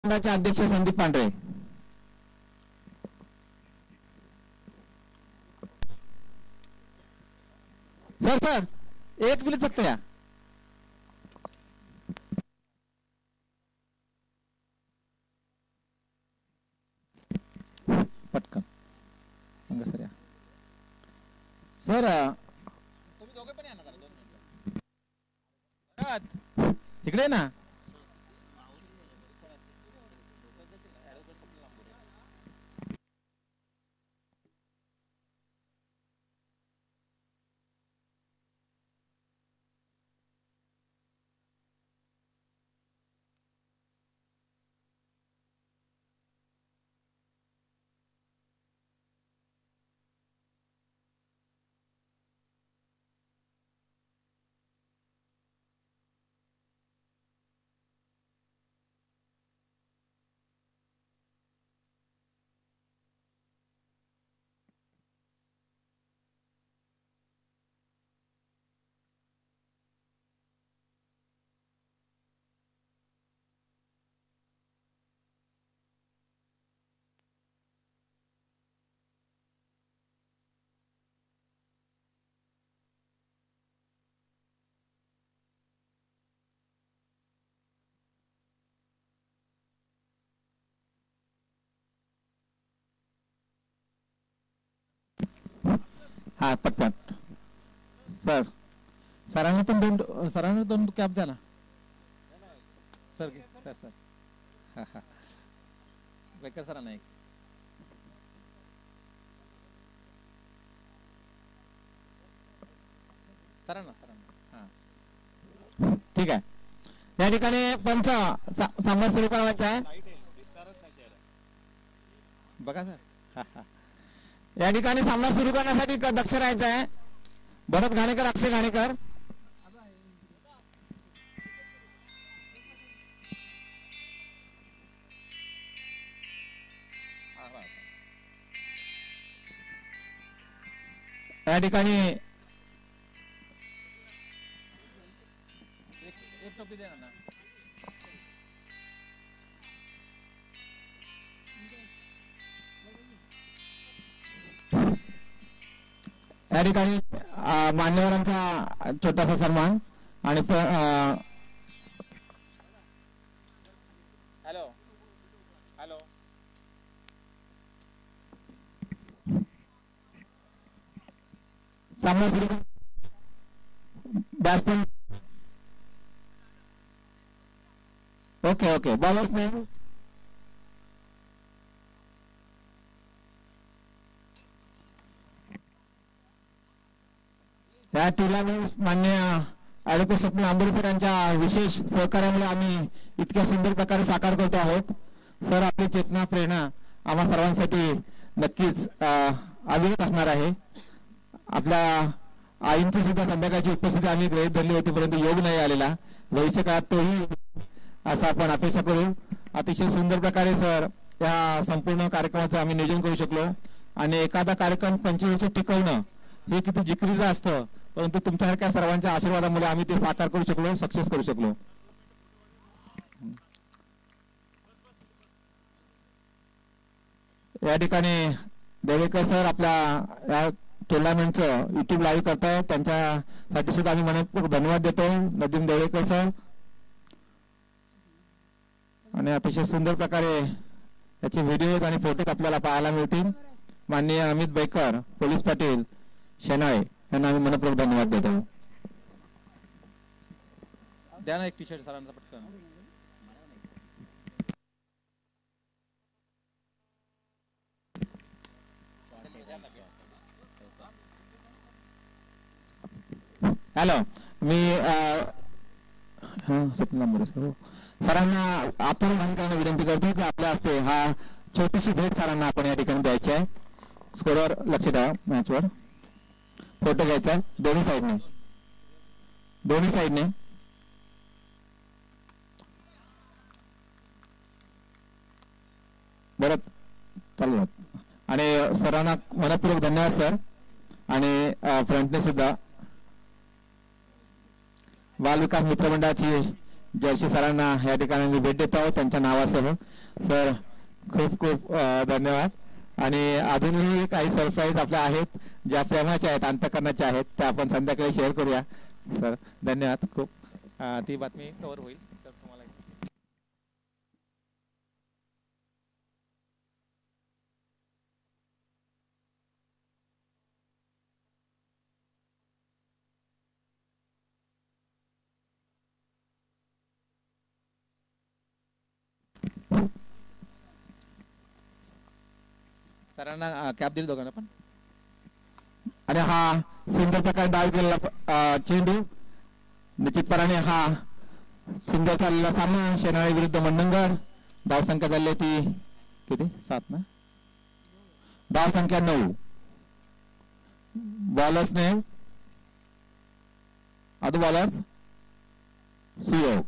मंडळाचे अध्यक्ष संदीप पांढरे. सर सर एक मिनिट फक्त या. पटकन सर या. सर तुम्ही दोघे पण या ना, 2 मिनिट इकडे ना. हा पटपट. सर सरांनी पण दोन कॅप द्या ना सर. सर सर हा हा बेकर सरांना एक. सरांना हा ठीक आहे. या ठिकाणी पंच सामना सुरू करायचा आहे बघा सर. हा हा या ठिकाणी सामना सुरू करण्यासाठी दक्ष राहायचा आहे. भरत घाणेकर, अक्षय घाणेकर. या ठिकाणी एक टोपी दे ना. या ठिकाणी मान्यवरांचा छोटासा सन्मान आणि हॅलो हॅलो सामना सुरू. Batsman okay okay. Bowlers name या टुर्नामेंट मान्य ॲडव्होकेट स्वप्नील आंबोरे सर यांच्या विशेष सहकार्यामुळे आम्ही इतक्या सुंदर प्रकारे साकार करतो आहोत. सर आपली चेतना प्रेरणा आम्हा सर्वांसाठी नक्कीच अविरत असणार आहे. आपल्या आईंची सुद्धा संध्याकाळची उपस्थिती आम्ही गृहीत धरली होती, परंतु योग नाही आलेला. भविष्य काळात तोही असं आपण अपेक्षा करू. अतिशय सुंदर प्रकारे सर या संपूर्ण कार्यक्रमाचं आम्ही नियोजन करू शकलो. आणि एखादा कार्यक्रम 25 वर्ष टिकवणं हे किती जिकरीचं असतं, परंतु तुमच्यासारख्या सर्वांच्या आशीर्वादामुळे आम्ही ते साकार करू शकलो, सक्सेस करू शकलो. या ठिकाणी देवेकर सर आपल्या या टुर्नामेंटचं युट्यूब लाईव्ह करतायत, त्यांच्यासाठी सुद्धा आम्ही मनपूर्वक धन्यवाद देतो. नदीम देवळेकर सर. आणि अतिशय सुंदर प्रकारे याचे व्हिडिओज आणि फोटोज आपल्याला पाहायला मिळतील. माननीय अमित बेकर, पोलीस पाटील शेनाळे यांना आम्ही मनपूर्वक धन्यवाद देतो. द्या ना एक टी शर्ट सरांचा पटकन. हॅलो मी स्वप्नील आंबोरे सर सरांना आपण माहिती विनंती करतो की आपल्या हस्ते हा छोटीशी भेट सरांना आपण या ठिकाणी द्यायची आहे. स्कोरवर लक्ष द्या. मॅचवर फोटो घ्यायचा दोन्ही साईडने बरं चालू. आणि सरांना मनपूर्वक धन्यवाद सर. आणि फ्रंटने सुद्धा बाल विकास मित्र मंडळाची जर्शी सरांना या ठिकाणी मी भेट देत आहोत त्यांच्या नावासह. सर खूप खूप धन्यवाद. आणि अजूनही काही सरप्राईज आपल्या आहेत ज्या प्रेमाच्या आहेत, अंतकरणाच्या आहेत, त्या आपण संध्याकाळी शेअर करूया. सर धन्यवाद खूप. ती बातमी कव्हर होईल सर तुम्हाला. सरांना कॅप दिली दोघांना पण. आणि हा सुंदर प्रकारे डाव केलेला चेंडू. निश्चितपणाने हा सुंदर चाललेला सामना शेनाळे विरुद्ध मंडणगड. धावसंख्या झाली ती किती 7 ना. धावसंख्या 9. बॉलर्स नेम अदू बॉलर्स सुयोग.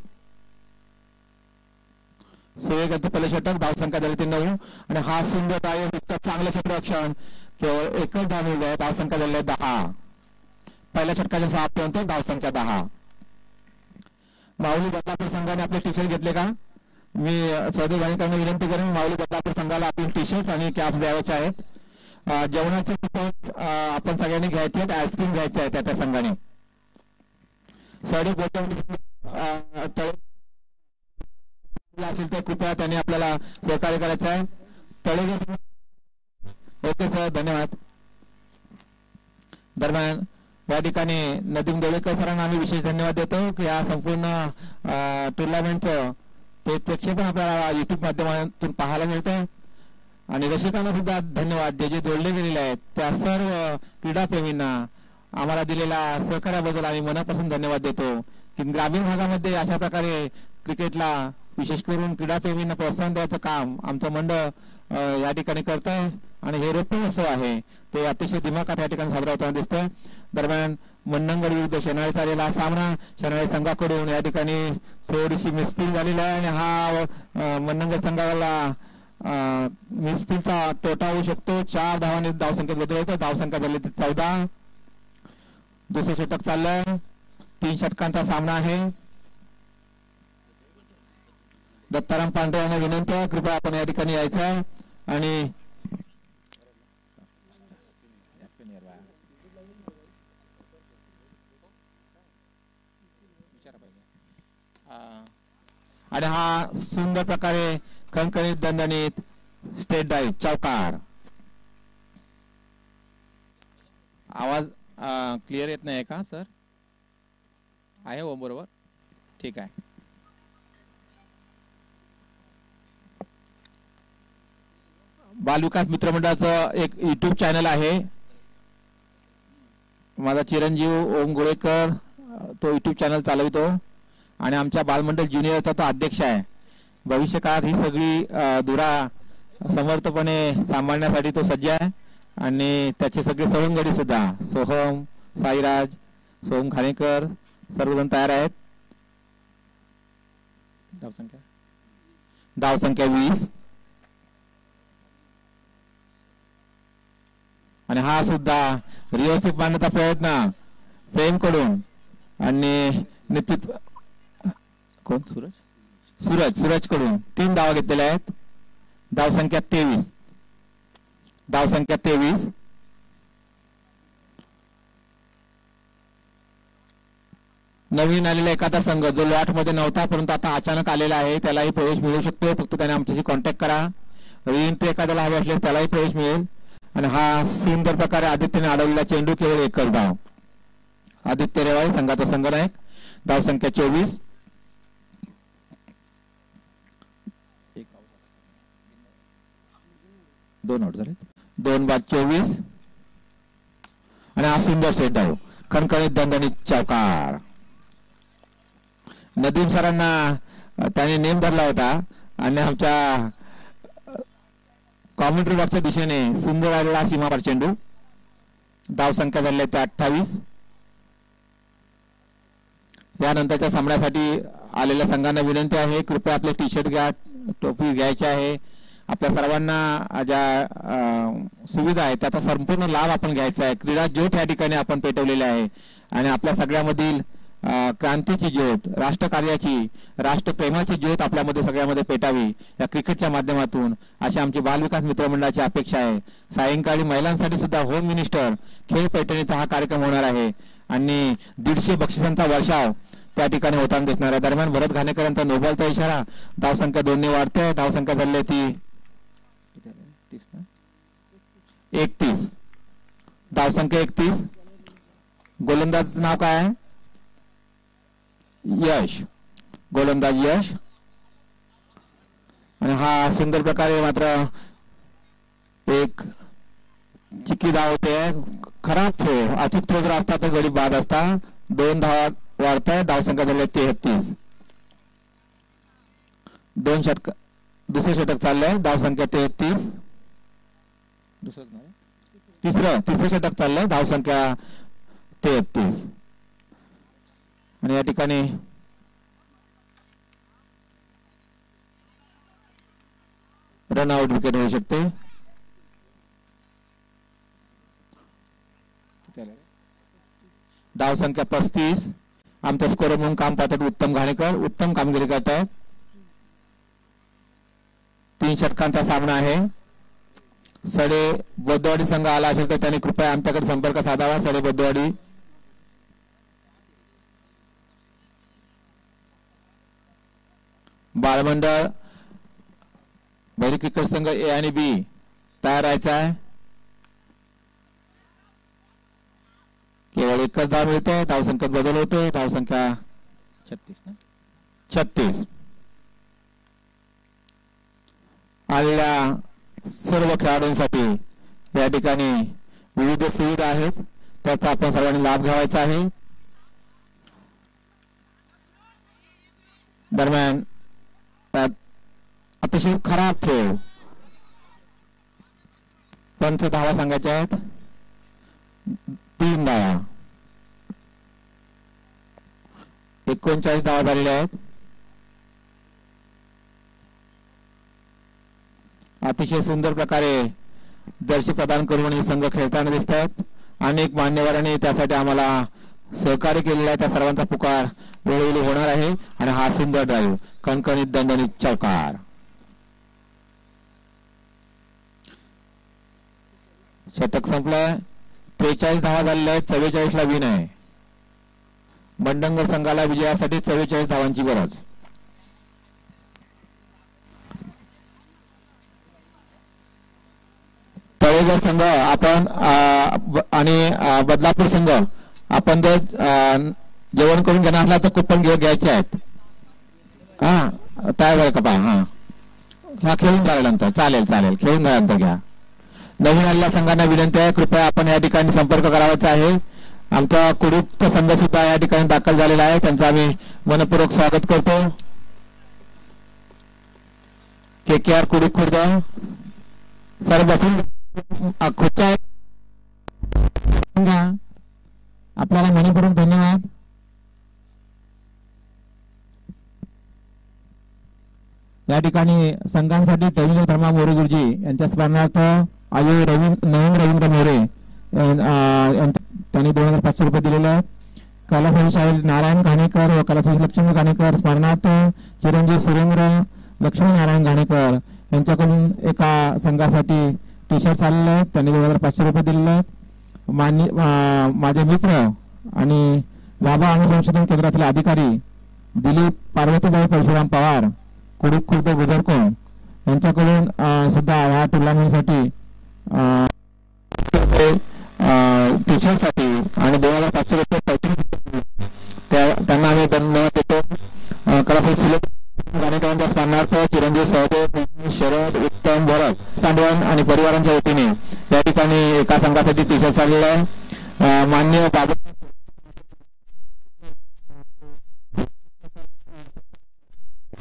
सुयोग पहिले षटक. धावसंख्या झाली ती 9. आणि हा सुंदर डाव चांगलं क्षेत्ररक्षण. केवळ एकच धाव मिळाली आहे. धावसंख्या झाली आहे 10. पहिल्या षटकाच्या 6 पर्यंत धावसंख्या 10. माऊली बदलापूर संघाने आपले टी शर्ट घेतले का? मी सहदेव भाईकरांना विनंती करेन माऊली बदलापूर संघाला आपले टी शर्ट आणि कॅप्स द्यायचे आहेत. जेवणाचे आपण सगळ्यांनी घ्यायचे आहेत. आईस्क्रीम घ्यायचे आहे त्या संघाने. सहदेव असेल तर कृपया त्यांनी आपल्याला सहकार्य करायचं आहे. तळेगे ओके सर धन्यवाद. दरम्यान या ठिकाणी नदीम दोळेकर सरांना आम्ही विशेष धन्यवाद देतो की या संपूर्ण टुर्नामेंटचं ते प्रक्षेपण आपल्याला युट्यूब माध्यमातून पाहायला मिळतं. आणि रसिकांना सुद्धा धन्यवाद जे जे जोडले गेलेले आहेत त्या सर्व क्रीडाप्रेमींना आम्हाला दिलेल्या सहकार्याबद्दल आम्ही मनापासून धन्यवाद देतो. की ग्रामीण भागामध्ये अशा प्रकारे क्रिकेटला विशेष करून क्रीडाप्रेमींना प्रोत्साहन द्यायचं काम आमचं मंडळ या ठिकाणी करत आहे. आणि हे रोपे उत्सव आहे ते अतिशय दिमाखात या ठिकाणी साजरा होताना दिसतोय. दरम्यान मंडणगड विरुद्ध शेनाळे चाललेला सामना शेनाळे संघाकडून या ठिकाणी थोडीशी मिसफील झालेली आहे. आणि हा मंडणगड संघाला मिसफीलचा तोटा होऊ शकतो. 4 धावांनी धावसंख्येत बदल होतो. धावसंख्या झाली 14. दुसरं षटक चाललंय. 3 षटकांचा सामना आहे. दत्ताराम पांढरे यांना विनंती आहे कृपया आपण या ठिकाणी यायचं आहे. आणि आणि हा सुंदर प्रकारे खणखणीत दणदणीत स्टेट ड्राईव्ह चौकार. आवाज क्लिअर येत नाही का सर? आहे हो बरोबर ठीक आहे. बालविकास मित्र मंडळाचं एक युट्यूब चॅनल आहे. माझा चिरंजीव ओम गोळेकर तो युट्यूब चॅनल चालवितो. आणि आमच्या बालमंडळ ज्युनियरचा तो अध्यक्ष आहे. भविष्य काळात ही सगळी धुरा समर्थपणे सांभाळण्यासाठी तो सज्ज आहे. आणि त्याचे सगळे सवंगडी सुद्धा सोहम साईराज सोहम खाणेकर सर्वजण तयार आहेत. धावसंख्या 20. आणि हा सुद्धा रिओसिप मांडण्याचा प्रयत्न प्रेम कडून. आणि निश्चित कोण सूरज कडून 3 धावा घेतलेल्या आहेत. धावसंख्या 23. नवीन आलेला एखादा संघ जो लॉट मध्ये नव्हता परंतु आता अचानक आलेला आहे त्यालाही प्रवेश मिळू शकतो. फक्त त्याने आमच्याशी कॉन्टॅक्ट करा. रिएंट्री एखाद्याला हवे असल्यास त्यालाही प्रवेश मिळेल. आणि हा सुंदर प्रकारे आदित्यने अडवलेला चेंडू केवळ एकच धाव. आदित्य रेवाळे संघाचा संघनायक. धावसंख्या 24. दोन आउट झाले. 2 बाद 24. आणि हा सुंदर स्टेट डाव खणखणीत दणदणीत चौकार. नदीम सरांना त्याने नेम धरला होता. आणि आमच्या कॉमेंट्री बॉक्सच्या दिशेने सुंदर आलेला सीमापार चेंडू. धावसंख्या झाली आहे 28. यानंतरच्या सामन्यासाठी आलेल्या संघांना विनंती आहे कृपया आपले टी शर्ट घ्या. टोपी घ्यायची आहे. आपल्या सर्वांना ज्या सुविधा आहेत त्याचा संपूर्ण लाभ आपण घ्यायचा आहे. क्रीडा ज्योत या ठिकाणी आपण पेटवलेले आहे. आणि आपल्या सगळ्यामधील क्रांतीची ज्योत, राष्ट्रकार्याची, राष्ट्रप्रेमाची ज्योत आपल्यामध्ये सगळ्यामध्ये पेटावी या क्रिकेटच्या माध्यमातून अशी आमची बालविकास मित्रमंडळाची अपेक्षा आहे. सायंकाळी महिलांसाठी सुद्धा होम मिनिस्टर खेळ पैठणीचा हा कार्यक्रम होणार आहे आणि 150 बक्षिसांचा वर्षाव त्या ठिकाणी होताना दिसणार आहे. दरम्यान भरत घाणेकरांचा नोबलचा इशारा, धावसंख्या 2 वाढते, धावसंख्या झाली ती 31, धावसंख्या 31. गोलंदाज नाव काय आहे? यश, गोलंदाज यश. आणि हा सुंदर प्रकारे मात्र एक चिक्की धाव होते. खराब थ्रो, अचूक थ्रो जर असता तर गडी बाद असता. 2 धावा वाढताय, धावसंख्या झाली 33. 2 षटक, दुसरे षटक चाललंय, धावसंख्या 33. तिसरं षटक चाललंय, धावसंख्या 33. आणि या ठिकाणी रनआउट विकेट होऊ शकते. धावसंख्या 35. आमच्या स्कोर म्हणून काम पाहतात उत्तम घाणेकर, उत्तम कामगिरी करतात. 3 षटकांचा सामना आहे. सडे बद्दवाडी संघ आला असेल तर त्यांनी कृपया आमच्याकडे संपर्क साधावा. सडे बद्दवाडी. बाळमंडळ बैरी क्रिकेट संघ ए आणि बी तयार राहायचा आहे. केवळ एकच धाव मिळते, धावसंख्येत बदल होते. धावसंख्या 36. आलेल्या सर्व खेळाडूंसाठी या ठिकाणी विविध सुविधा आहेत, त्याचा आपण सर्वांनी लाभ घ्यायचा आहे. दरम्यान अतिशय खराब खेळ, पंच धावा सांगायच्या आहेत. 3 धावा, 39 धावा झालेल्या आहेत. अतिशय सुंदर प्रकारे जर्सी प्रदान करून हे संघ खेळताना दिसत आहेत. अनेक मान्यवरांनी त्यासाठी आम्हाला सहकार्य केलेलं आहे. त्या सर्वांचा पुकार वेळोवेळी होणार आहे. आणि हा सुंदर ड्राईव्ह, कणकणीत दणदणीत चौकार. षटक संपलंय. 43 धावा झालेल्या आहेत. 44 ला विन आहे. मंडंगर संघाला विजयासाठी 44 धावांची गरज. तळेगर संघ आपण आणि बदलापूर संघ आपण जर जेवण करून घेणार असला तर कुपन घ्यायचे आहेत. हा तयार झालं का पहा. हा खेळून झाल्यानंतर चालेल, खेळून झाल्यानंतर घ्या. नवीन आलेल्या संघांना विनंती आहे, कृपया आपण या ठिकाणी संपर्क करावाचा आहे. आमचा कुडूकचा संघ सुद्धा या ठिकाणी दाखल झालेला आहे, त्यांचं आम्ही मनपूर्वक स्वागत करतो. KKR कुडूक खुर्द सर बसून खुर्च्या आपल्याला मनपूर्वक धन्यवाद. या ठिकाणी संघांसाठी टेविलियर धर्मा मोरे गुरुजी यांच्या स्मरणार्थ आयु नवीन रवींद्र मोरे त्यांनी 2500 रुपये दिलेले आहेत. कलासोजी शाहीर नारायण घाणेकर व कलासोजी लक्ष्मी घाणेकर स्मरणार्थ चिरंजीव सुरेंद्र लक्ष्मी नारायण घाणेकर यांच्याकडून एका संघासाठी टी शर्ट आलेले आहेत, त्यांनी 2500 रुपये दिलेले आहेत. माझे मित्र आणि बाबा अणु संशोधन केंद्रातील अधिकारी दिलीप पार्वतीबाई परशुराम पवार कुडूक खुर्द गुजरकोण यांच्याकडून सुद्धा ह्या टुर्नामेंटसाठी टी शर्ट साठी आणि 2500 रुपये त्यांना आम्ही धन्यवाद देतो. कलासोजी घाणेकरांच्या स्मरणार्थ चिरंजीव सहदेव शरद उत्तम भरत पांडवन आणि परिवारांच्या वतीने या ठिकाणी एका संघासाठी टी शर्ट आलेला आहे. मान्य बाबा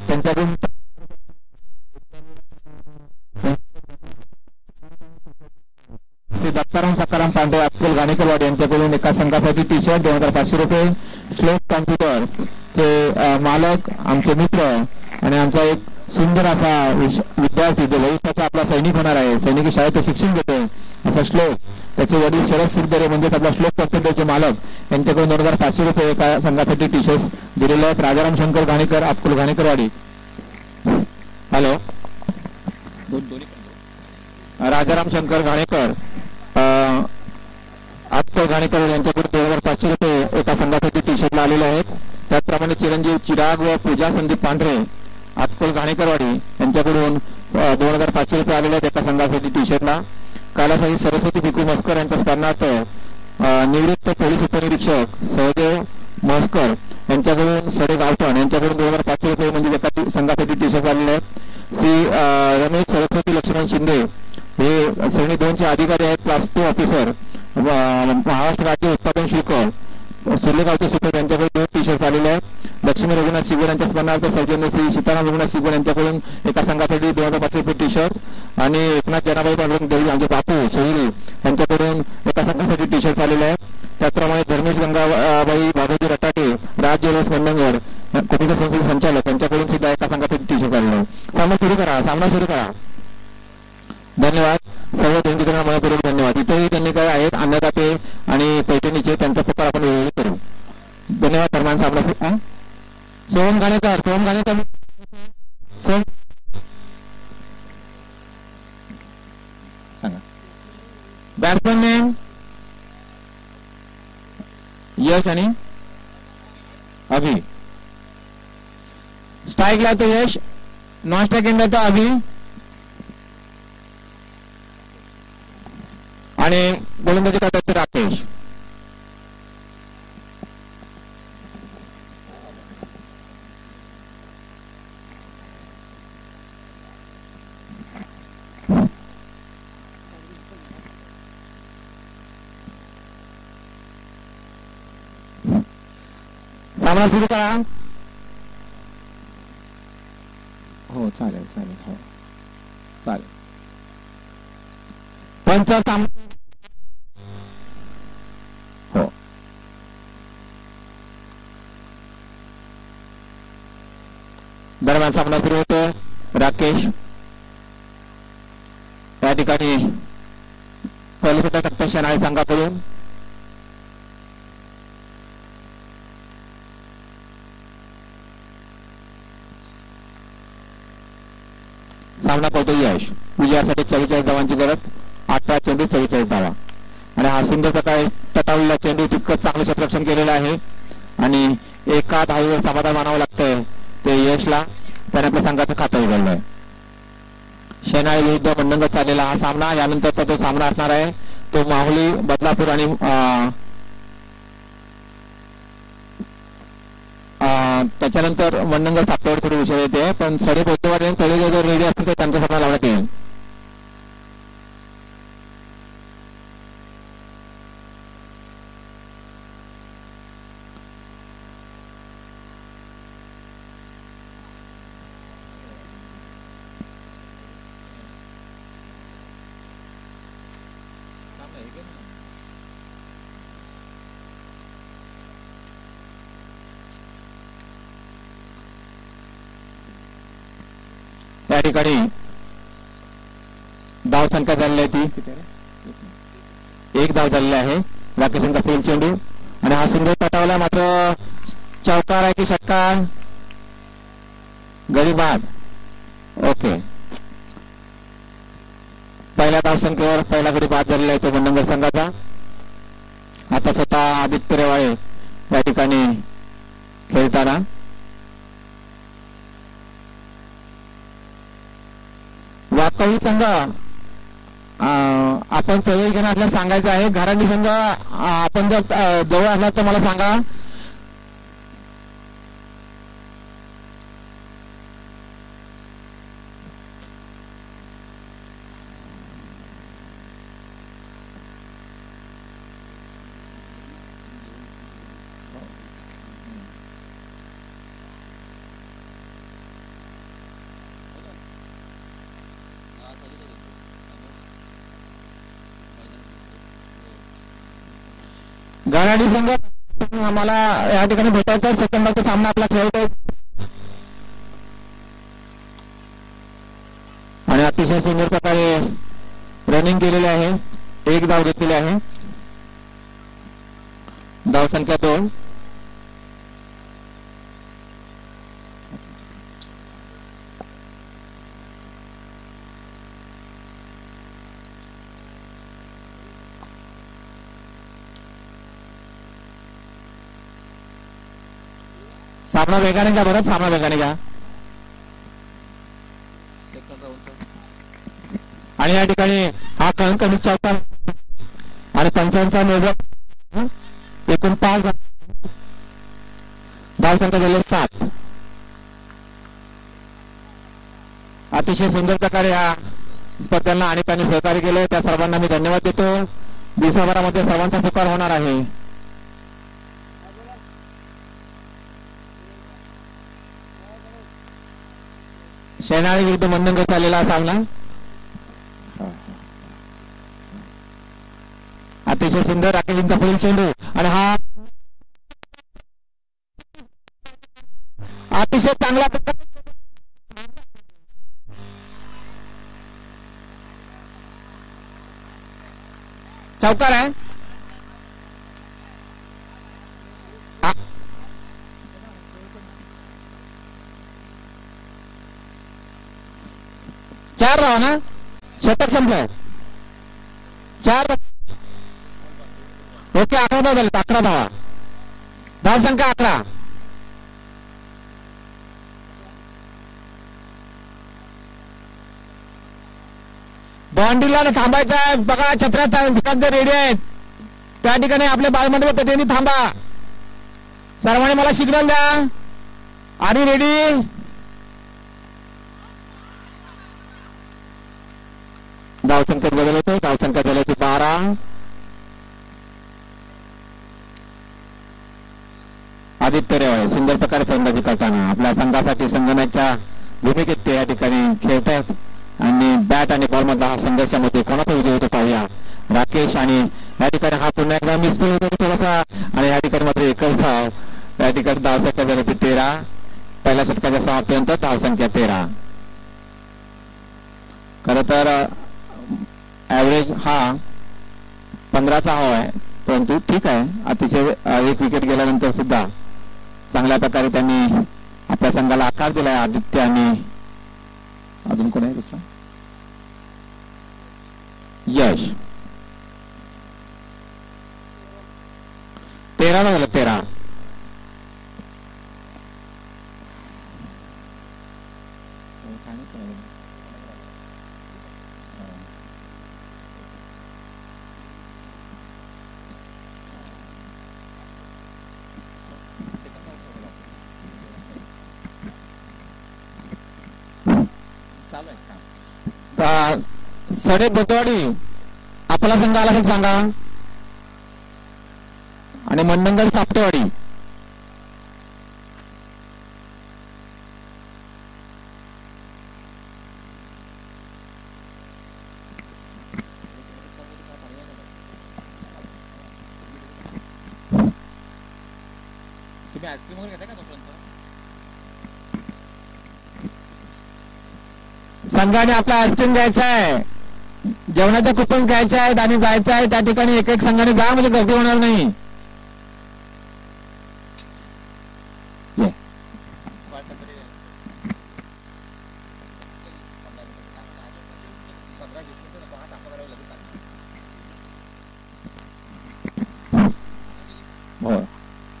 त्यांच्याकडून श्री दत्ताराम सकाराम पांढरे अब्दुल घाणेकरवाडी यांच्याकडून एका संघासाठी टी शर्ट 2500 रुपये. श्लोक कॉम्प्युटर चे मालक आमचे मित्र आणि आमचा एक सुंदर असा विद्यार्थी जो भविष्याचा आपला सैनिक होणार आहे, सैनिकी शाळेत शिक्षण घेतोय असा श्लोक त्याचे वडील शरद सुरदरे म्हणजे आपला श्लोक पर्सेंटेजचे मालक यांच्याकडून 2500 रुपये एका संघासाठी टी शर्ट्स दिलेले आहेत. राजाराम शंकर घाणेकर, आपकुल घाणेकरवाडी. हॅलो, राजाराम शंकर घाणेकर, आपकुल घाणेकर यांच्याकडून 2500 रुपये एका संघासाठी टी शर्टला आलेले आहेत. त्याचप्रमाणे चिरंजीव चिराग व पूजा संदीप पांढरे, आपकुल घाणेकरवाडी यांच्याकडून 2500 रुपये आलेले आहेत एका संघासाठी टी शर्टला. कैलासवासी सरस्वती भिकू मस्कर यांच्या स्मरणार्थ निवृत्त पोलीस उपनिरीक्षक सहदेव मस्कर यांच्याकडून सडे गावठण यांच्याकडून 2500 रुपये म्हणजे एका संघासाठी टी शर्ट आलेले आहेत. श्री रमेश सरस्वती लक्ष्मण शिंदे हे श्रेणी 2 चे अधिकारी आहेत, क्लास 2 ऑफिसर, महाराष्ट्र राज्य उत्पादन शुल्क सुर्लेगावचे सुपर यांच्याकडे 2 टी शर्ट्स आलेले आहेत. लक्ष्मी रघुनाथ शिगवण यांच्या स्मरणार्थ सौजन्य श्री सीताराम रघुनाथ शिगवण यांच्याकडून एका संघासाठी 2500 रुपये टी शर्ट आणि एकनाथ जनाबाई पांडुरंग देवी आमचे बापू सोहिरी यांच्याकडून एका संघासाठी टी शर्ट्स आलेले आहेत. त्याचप्रमाणे धर्मेश गंगाबाई बाबूजी रटाटे, राज्य रस मंडणगड कुटुंब संस्थेचे संचालक यांच्याकडून सुद्धा एका संघासाठी टी शर्ट आलेले आहेत. सामना सुरू करा. धन्यवाद. सर्व देणगीदारांना मनपूर्वक धन्यवाद. इथेही त्यांनी काय आहेत अन्नदाते आणि पैठणीचे, त्यांचा प्रकार आपण वेगवेगळे करू. धन्यवाद. धर्मान सामना सोहम घाणेकर सांगा. बॅट्समॅन नेम यश आणि अभि. स्ट्राईकला तो यश, नॉन स्ट्राईक एंड तो अभि आणि गोलंदाजी करतात ते राकेश. सामना सुरू करा. हो चालेल. हो चालेल. पंच सामना हो. दरम्यान सामना सुरू होतो. राकेश या ठिकाणी पहिल्या षटक शनाळे संघाकडून सामना करतो यश. विजयासाठी 44 धावांची गरज, 18 चेंडू 44 धावा आणि हा सुंदर प्रकारे तटावलेला चेंडू तितकं चांगलं क्षेत्ररक्षण केलेलं आहे आणि एका धावेवर समाधान मानावं लागतंय ते यशला. त्याने आपल्या संघाचं खातं उघडलंय. शेनाळे विरुद्ध मंडणगड चाललेला हा सामना. यानंतर तो सामना असणार आहे तो माहुली बदलापूर आणि त्याच्यानंतर मंडणगड सापट्यावर थोडी विषय येते, पण सडे बोतेवाडी आणि तळे जर रेडी असतील तर त्यांचा सामना लावण्यात येईल. या ठिकाणी धाव संख्या झालेली आहे ती 1 धाव झालेली आहे. राकेशांचा पुढील चेंडू आणि हा सुंदर तटावला, मात्र चौकार आहे की षटकार, गडी बाद. ओके, पहिल्या धाव संख्येवर पहिला गडी बाद झालेला आहे तो मंडणगड संघाचा. आता स्वतः आदित्य रेवाळे या ठिकाणी खेळताना. वाकवली संघ आपण प्रवेश घेण्याला सांगायचं आहे. घराणी संघ आपण जर जवळ असला तर मला सांगा. घराणी संघ आम्हाला या ठिकाणी भेटायचं. सेकंदाचा सामना आपला खेळतोय आणि अतिशय सुंदर प्रकारे रनिंग केलेले आहे. एक धाव घेतलेली आहे. धाव संख्या 2. सामना वेगाने घ्या बरं, सामना वेगाने घ्या. आणि या ठिकाणी हा कणकणी चौथा आणि पंचांचा निर्धार एकूण 5 धाव संख्या झाले 7. अतिशय सुंदर प्रकारे या स्पर्धांना आणि त्यांनी सहकार्य केले त्या सर्वांना मी धन्यवाद देतो. दिवसाभरामध्ये सर्वांचा पुकार होणार आहे. शैनाळी विरुद्ध मंडणगड चाललेला सामना अतिशय सुंदर. राकेशजींचा पुढील चेंडू आणि हा अतिशय चांगला चौकार आहे. 4 धावा ना, शतक संपलं. 4 ओके. 11 धावा झाले. 11 धावा. धाव संख्या 11. बाउंड्रीला थांबायचं आहे बघा. छत्र्या रेडी आहेत त्या ठिकाणी. आपले बाळमंडळ प्रतिनिधी थांबा. सर्वांनी मला सिग्नल द्या. Are ready. धाव संख्येत बदल होतो. धाव संख्या झाली होती 12. आदित्य रेवळे सुंदर प्रकारे फलंदाजी करताना आपल्या संघासाठी संघनाच्या भूमिकेत ते या ठिकाणी खेळतात. आणि बॅट आणि बॉल मधला हा संघर्षामध्ये कोणाचा विजय होतो पाहूया. राकेश आणि या ठिकाणी हा पुन्हा एकदा मिसफील होतो थोडासा. आणि या ठिकाणी मात्र एकच धाव. या ठिकाणी धाव संख्या झाली होती 13. पहिल्या षटकाच्या समाप्तीनंतर धाव संख्या 13. खर तर ऍव्हरेज हा 15चा हवा आहे, परंतु ठीक आहे. अतिशय एक विकेट गेल्यानंतर सुद्धा चांगल्या प्रकारे त्यांनी आपल्या संघाला आकार दिलाय. आदित्य आणि अजून कोण आहे दुसरा यश. 13 झालं. 13 सडे बोतवाडी आपला संघ आला असेल सांगा. आणि मंडणगड सापटेवाडी. तुम्ही आईस्क्रीम वगैरे घेताय का तोपर्यंत? संघाने आपला आईस्क्रीम घ्यायचा आहे, जेवणाच्या कुपन घ्यायचे आहेत आणि जायचं आहे त्या ठिकाणी. एक एक संघाने जा म्हणजे गर्दी होणार नाही.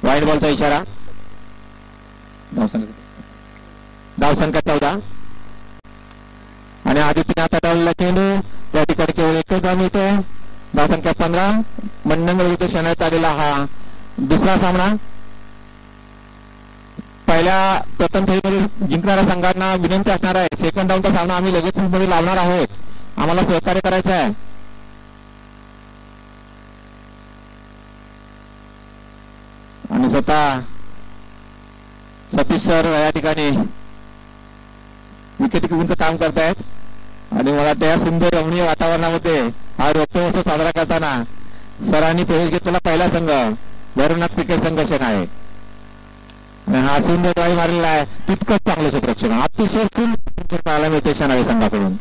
वाईट बॉलचा इशारा. धाव संख्या 14. आणि आदित्यने आता डावलेला चेंडू त्या ठिकाणी केवळ एकच धाव मिळतो. धाव संख्या 15. मंडणगड विरुद्ध शहरात आलेला हा दुसरा सामना. पहिल्या प्रथम फेरीमध्ये जिंकणाऱ्या संघांना विनंती असणार आहे, सेकंड राऊंडचा सामना आम्ही लगेच मध्ये लावणार आहोत, आम्हाला सहकार्य करायचं आहे. आणि स्वतः सतीश सर या ठिकाणी विकेट किपिंगचं काम करतायत. आणि मला त्या सुंदर रमणीय वातावरणामध्ये हा रोप्योत्सव साजरा करताना सरांनी प्रवेश घेतलेला पहिला संघ भैरवनाथ क्रिकेट संघ शेण आहे. आणि हा सुंदर ड्राईव्ह मारलेला आहे, तितकंच चांगलं क्षेत्ररक्षण, अतिशय सुंदर पाहायला मिळते शनाळे संघाकडून.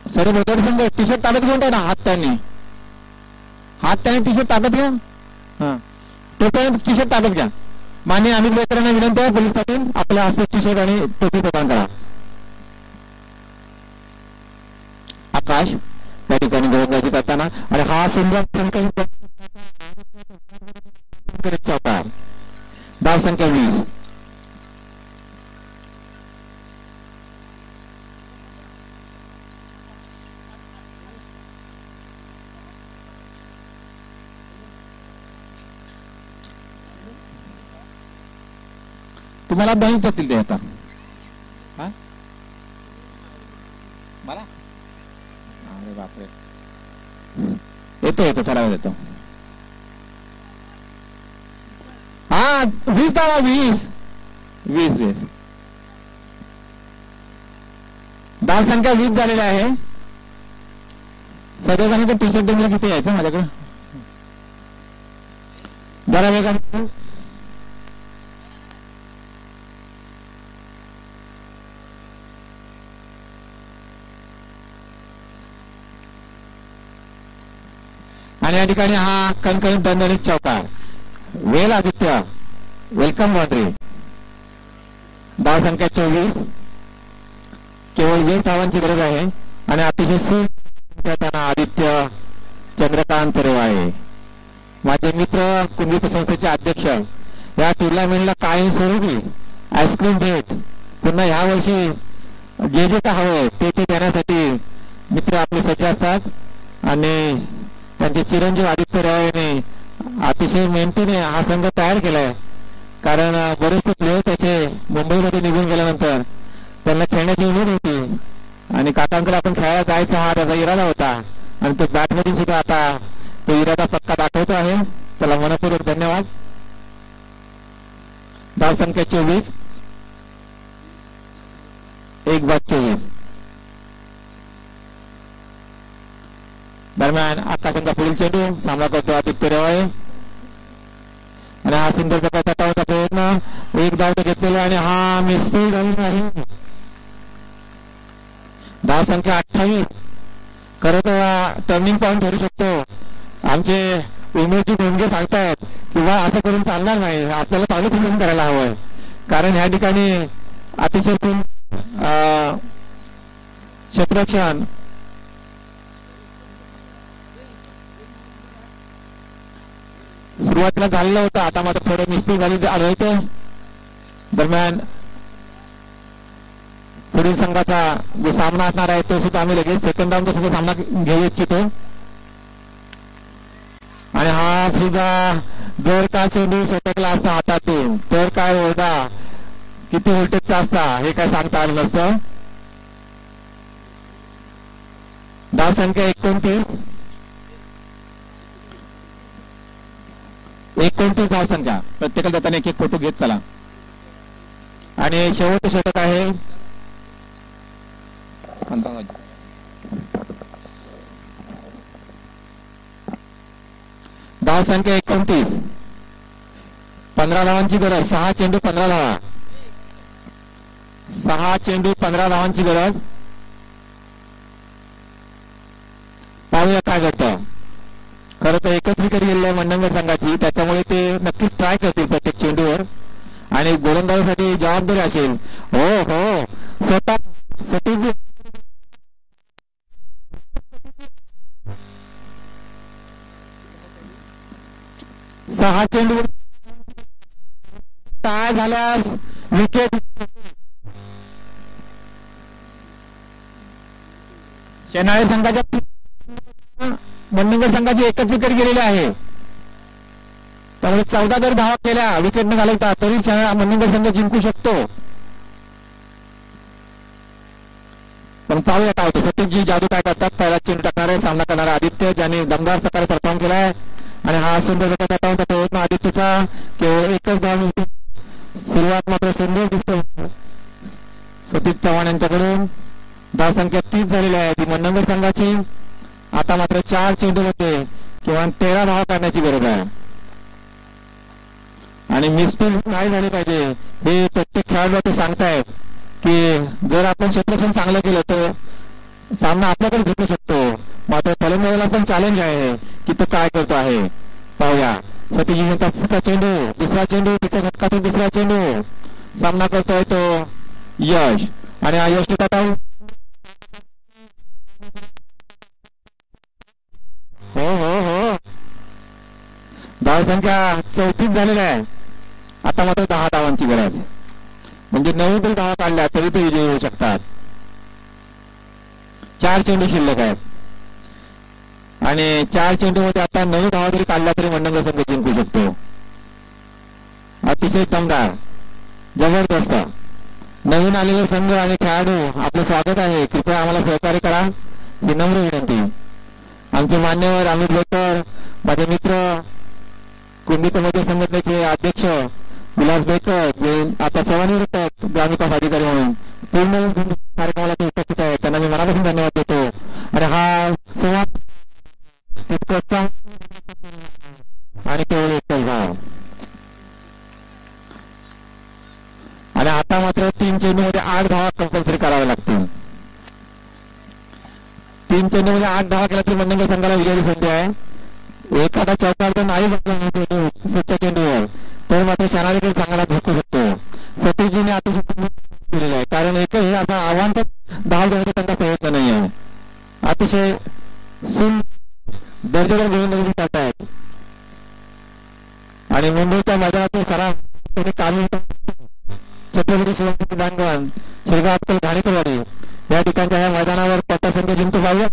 सर बोधड संघ टी शर्ट ताब्यात घेऊन ना हात त्याने टी शर्ट ताब्यात घ्या. हा टोप्याने टी शर्ट ताब्यात घ्या. मान्य अमित बेकरांना विनंती आहे पोलीस पाटील आपल्या हस्ते टी शर्ट आणि टोपी प्रदान करा. आकाश त्या ठिकाणी गोलंदाजी करताना आणि हा सुंदर चौकार. धाव संख्या 20. तुम्हाला बहीण देतील ते आता मला. अरे बापरे येतो थोडा वेळ येतो. हा 20 धावा 20 धाव संख्या 20 झालेल्या आहे. सदैवाने टी शर्ट देऊन किती यायचं माझ्याकडे जरा वेगाने. आणि या ठिकाणी हा कणकणीत दणदणीत चौकार. वेल आदित्य वेलकम बाउंड्री. धाव संख्या 24. केवळ 20 धावांची गरज आहे आणि अतिशय सुंदर आदित्य चंद्रकांत रेवाळे माझे मित्र कुंभी संस्थेचे अध्यक्ष या टुर्नामेंटला कायमस्वरूपी आईस्क्रीम भेट पुन्हा ह्या वर्षी जे काय हवंय ते देण्यासाठी मित्र आपले सज्ज असतात आणि त्यांचे चिरंजीव आदित्य रेवाळेने अतिशय मेहनतीने हा संघ तयार केलाय. कारण बरेचसे प्लेयर त्याचे मुंबईमध्ये निघून गेल्यानंतर त्यांना खेळण्याची उमेद होती आणि काकांकडे आपण खेळायला जायचा हा त्याचा इरादा होता आणि तो बॅटमधून सुद्धा आता तो इरादा पक्का दाखवतो आहे. त्याला मनपूर्वक धन्यवाद. धाव संख्या 24. 1/24. दरम्यान आकाशांचा पुढील चेंडू सामना करतो आदित्य रेवाळे आणि हा सुंदर प्रकारचा टाळाचा प्रयत्न. एक धाव घेतलेला आणि हा मिसफील्ड झालेला आहे. धाव संख्या 28. खरं तर टर्निंग पॉइंट ठरू शकतो. आमचे उमेदजी ढोंगे सांगतायत किंवा असं करून चालणार नाही आपल्याला चालू सुरू करायला हवंय कारण ह्या ठिकाणी अतिशय क्षेत्ररक्षण सुरुवातीला झालेलं होतं. आता मात्र थोडं मिसफील्ड झालेलं आढळतं. दरम्यान पुढील संघाचा जो सामना असणार आहे तो सुद्धा आम्ही लगेच सेकंड राऊंडचा सुद्धा सामना घेऊ इच्छितो आणि हा सुद्धा जर का चेंडू सटकला असता हातातून तर काय ओरडा किती व्होल्टेजचा असता हे काय सांगता आलं नसतं. धाव संख्या 29 धाव संख्या. प्रत्येकाला जाताना एक फोटो घेत चला आणि शेवटचं षटक आहे. धाव संख्या 29. 15 धावांची गरज. 6 चेंडू 15 धावा. 6 चेंडू 15 धावांची गरज. पाहूया काय घडतं. खरं तर एकच विकेट गेलेली आहे मंडणगड संघाची त्याच्यामुळे ते नक्कीच ट्राय करतील प्रत्येक चेंडूवर आणि गोलंदाजीसाठी जबाबदारी असेल. हो हो सतीश 6 चेंडू टाय झाल्यास विकेट. शेनाळे संघाच्या मंडणगड संघाची एकच विकेट गेलेली आहे त्यामुळे 14 जर धावा केल्या विकेट न घालवता तरी मंडणगड संघ जिंकू शकतो. पण पाहूया काय होतं. सतीशजी जादू काय करतात. पहिला चेंडू टाकणारे सामना करणारे आदित्य ज्यांनी दमदार प्रकारे परफॉर्म केलाय आणि हा सुंदर प्रकारचा प्रयत्न आदित्यचा केवळ एकच धाव मिळते. सुरुवात मात्र सुंदर दिसतो सतीश चव्हाण यांच्याकडून. धाव संख्या 30 झालेली आहे ती मंडणगड संघाची. आता मात्र 4 चेंडूमध्ये किमान 13 धावा काढण्याची गरज आहे आणि मिसफील्ड नाही झाली पाहिजे. हे प्रत्येक खेळाडू ते सांगतायत की जर आपण क्षेत्ररक्षण चांगलं केलं तर सामना आपल्याकडे जिंकू शकतो. मात्र फलंदाजाला पण चॅलेंज आहे की तो काय करतो आहे. पाहूया. सतीश यांचा पुढचा चेंडू, दुसरा चेंडू, तिचा षटकातून दुसरा चेंडू, सामना करतोय तो यश. आणि हा यश हो हो हो, धावसंख्या 34 झालेल्या आहे. आता मात्र 10 धावांची गरज. म्हणजे 9 तरी धावा काढल्या तरी ते विजयी होऊ शकतात. 4 चेंडू शिल्लक आहेत आणि 4 चेंडू मध्ये आता 9 धावा जरी काढल्या तरी मंडंग संघ जिंकू शकतो. अतिशय दमदार, जबरदस्त. नवीन आलेले संघ आणि खेळाडू आपलं स्वागत आहे. कृपया आम्हाला सहकार्य करा ही नम्र विनंती. आमचे मान्यवर अमित बेकर, माझे मित्र, कुंडी कमिटी संघटनेचे अध्यक्ष विलास बेकर, जे आता सेवानिवृत्त आहेत ग्रामविकास अधिकारी म्हणून, पूर्ण कार्यक्रमाला ते उपस्थित आहेत. त्यांना मी मनापासून धन्यवाद देतो. आणि हा संवाद तितकंच आणि केवळ एकच भाव. आणि आता मात्र 3 चेंडू मध्ये 8 धावा कंपल्सरी कराव्या लागतील. 3 चेंडू मध्ये 8 धावा केल्या तरी मंडंग संघाला विजयाची संधी आहे. एखादा चौकार जर नाही चेंडू पुढच्या चेंडूवर तर मात्र शनालीकडे चांगला धोकू शकतो. सतीशजीने अतिशय दिलेलं आहे, कारण एकही असं आव्हान तर धाव देण्याचा त्यांचा प्रयत्न नाही आहे. अतिशय दर्जेदार गोलंदाजी करतायत. आणि मुंबईच्या मैदानातील सराव छत्रपती शिवाजी क्रीडांगण, शिरगाव अक्कल घाणेकरवाडी या ठिकाणच्या या मैदानावर पट्टासंख्या जिंकतो पाहूया.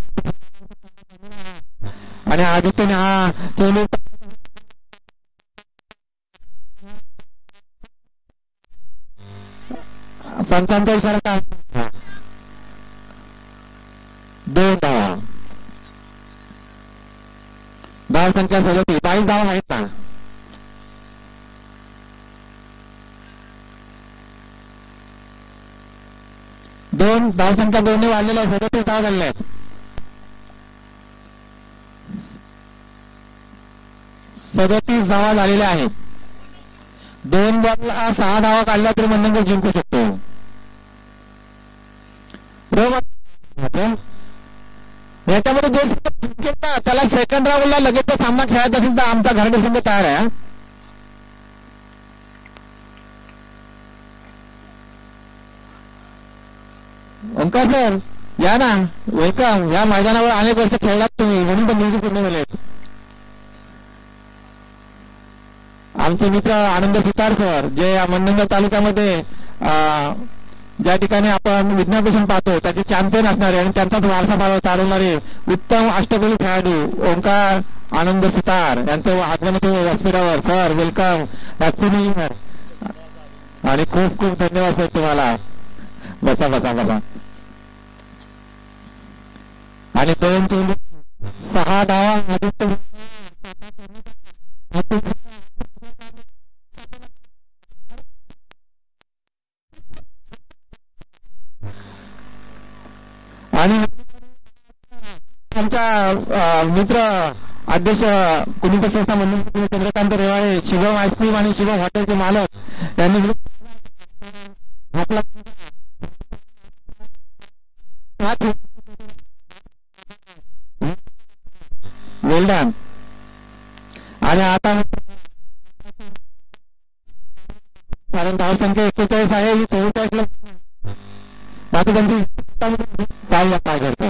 आणि आदित्यने हा चेंडू पंचांचा इशारा का 2 धावा. धाव संख्या 37, 22 धावा आहेत ना. धाव संख्या 2 ने वाढलेल्या 37 धावा झालेल्या आहेत. 37 धावा झालेल्या आहेत. 2 बॉलला 6 धावा काढल्या तरी मंडंग जिंकू शकतो. याच्यामध्ये जो त्याला सेकंड राऊंडला लगेच सामना खेळायचा असेल तर आमचा घरडे संघ तयार आहे. ओंकार सर या ना, वेलकम. या मैदानावर अनेक वर्ष खेळलात तुम्ही, म्हणून पण न्यूज पूर्ण झाले. आमचे मित्र आनंद सुतार सर, जे मंडणगड तालुक्यामध्ये ज्या ठिकाणी आपण विज्ञापन पाहतो त्याचे चॅम्पियन असणारे आणि त्यांचाच वारसा चालवणारे उत्तम अष्टपैलू खेळाडू ओंकार आनंद सुतार यांचं आगमन होते व्यासपीठावर. Sir welcome, happy new year. आणि खूप खूप धन्यवाद सर तुम्हाला. बसा बसा बसा. आणि 2 चेंडू 6 धावा आदित्य आणि आमच्या मित्र अध्यक्ष कुणबी संस्था मंडळ चंद्रकांत रेवाळे, शुभम आईस्क्रीम आणि शुभम हॉटेलचे मालक यांनी आपला वेलडन. आणि आता कारण धाव संख्या 41 आहे, 44 बाकी त्यांची काय करतो.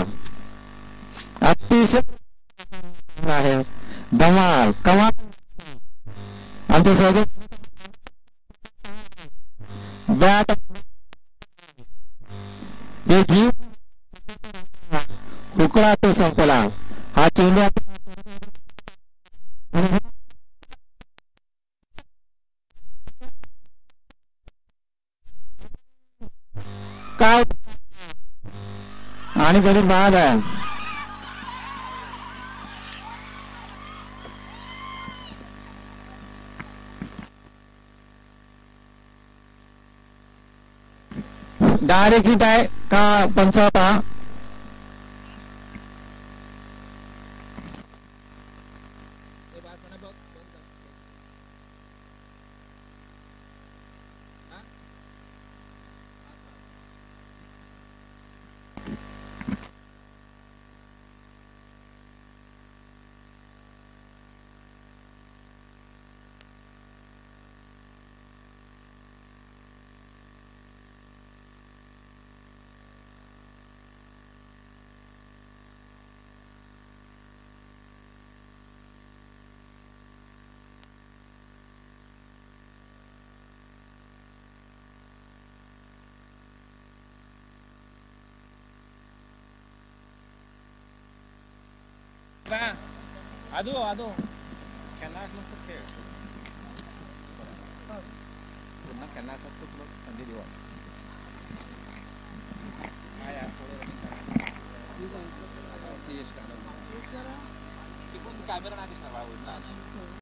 अतिशय आहे, धमाल कमाल. आमचे सहयोग बॅट हे जीव हुकळा तो संपला. हा चेंडू काय आणि गरीब बाद आहे. डायरेक्ट हिट आहे का पंच होता. आदू आदू खेळणार असलं तर खेळ पुन्हा खेळणार असलं तर तुला संधी देऊ काय यार थोडं रनिंग करा. कॅमेरा नाही दिसणार बाबा